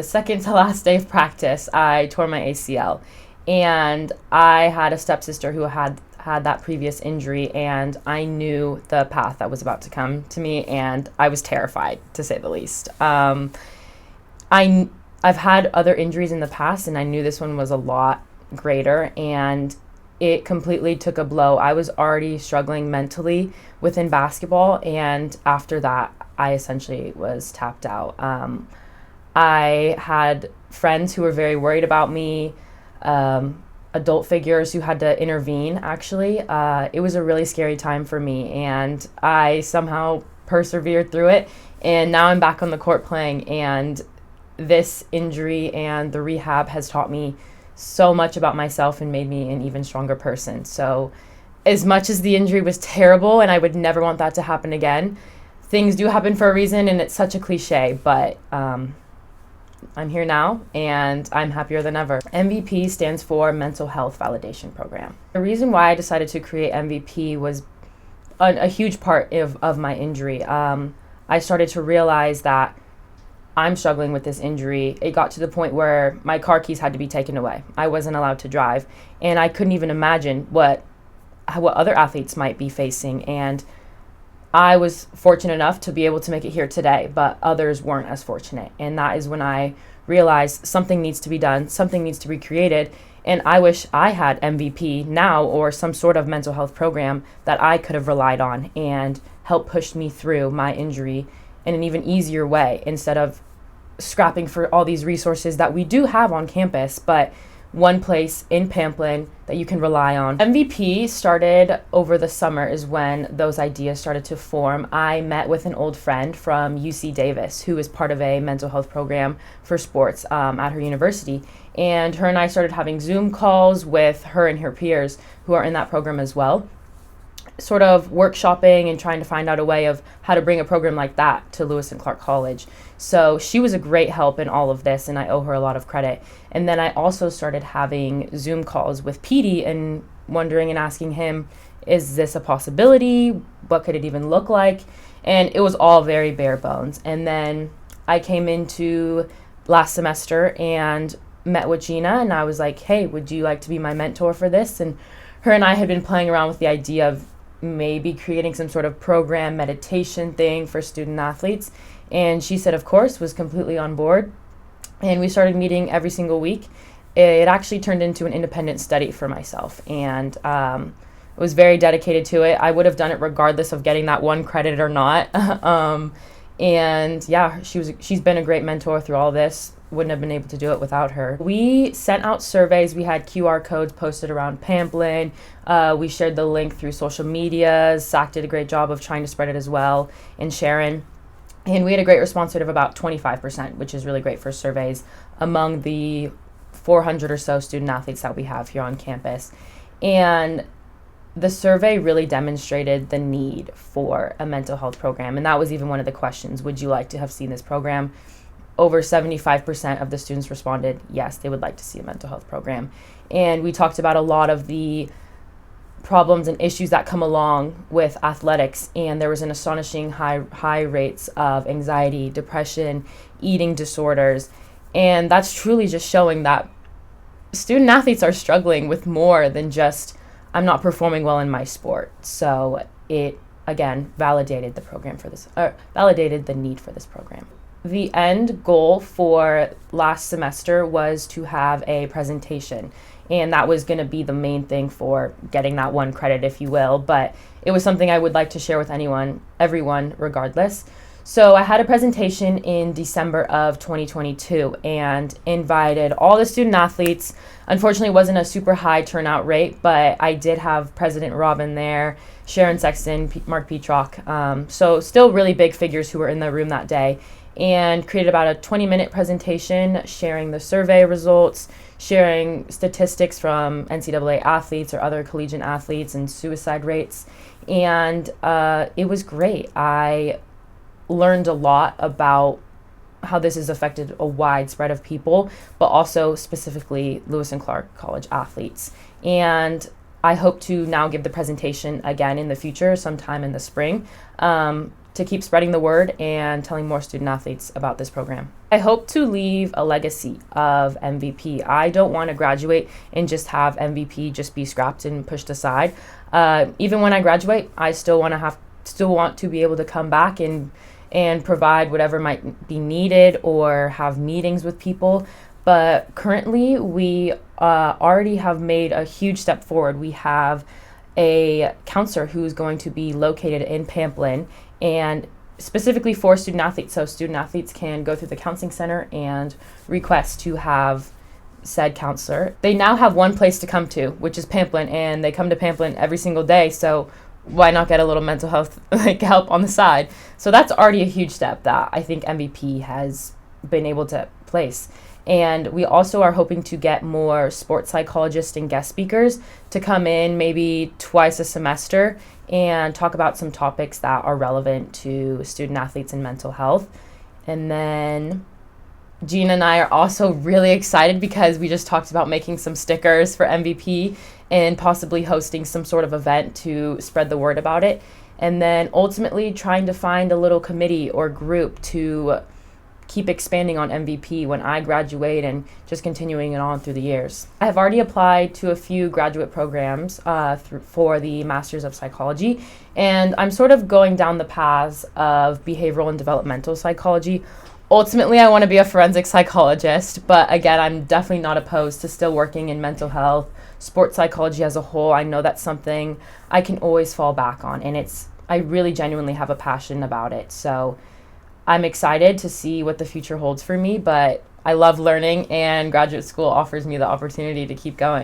The second to last day of practice, I tore my ACL. And I had a stepsister who had that previous injury, and I knew the path that was about to come to me, and I was terrified, to say the least. I've had other injuries in the past, and I knew this one was a lot greater, and it completely took a blow. I was already struggling mentally within basketball, and after that, I essentially was tapped out. I had friends who were very worried about me, adult figures who had to intervene, actually. It was a really scary time for me, and I somehow persevered through it, and now I'm back on the court playing, and this injury and the rehab has taught me so much about myself and made me an even stronger person. So as much as the injury was terrible and I would never want that to happen again, things do happen for a reason, and it's such a cliche, but I'm here now and I'm happier than ever. MVP stands for Mental Health Validation Program. The reason why I decided to create MVP was a huge part of my injury. I started to realize that I'm struggling with this injury. It got to the point where my car keys had to be taken away. I wasn't allowed to drive, and I couldn't even imagine what other athletes might be facing. And I was fortunate enough to be able to make it here today, but others weren't as fortunate. And that is when I realized something needs to be done, something needs to be created. And I wish I had MVP now, or some sort of mental health program that I could have relied on and help push me through my injury in an even easier way, instead of scrapping for all these resources that we do have on campus, but one place in Pamplin that you can rely on. MVP started over the summer is when those ideas started to form. I met with an old friend from UC Davis who is part of a mental health program for sports at her university. And her and I started having Zoom calls with her and her peers who are in that program as well, sort of workshopping and trying to find out a way of how to bring a program like that to Lewis and Clark College. So she was a great help in all of this, and I owe her a lot of credit. And then I also started having Zoom calls with Petey and wondering and asking him, is this a possibility? What could it even look like? And it was all very bare bones. And then I came into last semester and met with Gina, and I was like, hey, would you like to be my mentor for this? And her and I had been playing around with the idea of maybe creating some sort of program meditation thing for student athletes. And she said, of course, was completely on board. And we started meeting every single week. It actually turned into an independent study for myself. And I was very dedicated to it. I would have done it regardless of getting that one credit or not. And yeah, she's been a great mentor through all this. Wouldn't have been able to do it without her. We sent out surveys. We had QR codes posted around Pamplin. We shared the link through social media. Zach did a great job of trying to spread it as well, and Sharon. And we had a great response rate of about 25%, which is really great for surveys among the 400 or so student athletes that we have here on campus. And the survey really demonstrated the need for a mental health program. And that was even one of the questions. Would you like to have seen this program? Over 75% of the students responded, yes, they would like to see a mental health program. And we talked about a lot of the problems and issues that come along with athletics. And there was an astonishing high rates of anxiety, depression, eating disorders. And that's truly just showing that student athletes are struggling with more than just, I'm not performing well in my sport. So it, again, validated the need for this program. The end goal for last semester was to have a presentation, and that was going to be the main thing for getting that one credit, if you will, but it was something I would like to share with everyone regardless. So I had a presentation in December of 2022 and invited all the student athletes. Unfortunately, it wasn't a super high turnout rate, but I did have President Robin there, Sharon Sexton, Mark Petrock, so still really big figures who were in the room that day, and created about a 20-minute presentation sharing the survey results, sharing statistics from NCAA athletes or other collegiate athletes and suicide rates. And it was great. I learned a lot about how this has affected a wide spread of people, but also specifically Lewis and Clark College athletes. And I hope to now give the presentation again in the future, sometime in the spring, to keep spreading the word and telling more student athletes about this program. I hope to leave a legacy of MVP. I don't want to graduate and just have MVP just be scrapped and pushed aside. Even when I graduate, I still want to be able to come back and provide whatever might be needed or have meetings with people. But currently, we already have made a huge step forward. We have a counselor who's going to be located in Pamplin, and specifically for student athletes. So student athletes can go through the counseling center and request to have said counselor. They now have one place to come to, which is Pamplin, and they come to Pamplin every single day. So why not get a little mental health help on the side? So that's already a huge step that I think MVP has been able to place. And we also are hoping to get more sports psychologists and guest speakers to come in maybe twice a semester and talk about some topics that are relevant to student athletes and mental health. And then Gina and I are also really excited because we just talked about making some stickers for MVP and possibly hosting some sort of event to spread the word about it. And then ultimately trying to find a little committee or group to keep expanding on MVP when I graduate and just continuing it on through the years. I have already applied to a few graduate programs for the Masters of Psychology, and I'm sort of going down the paths of behavioral and developmental psychology. Ultimately, I want to be a forensic psychologist, but again, I'm definitely not opposed to still working in mental health, sports psychology as a whole. I know that's something I can always fall back on, and I really genuinely have a passion about it. So I'm excited to see what the future holds for me, but I love learning, and graduate school offers me the opportunity to keep going.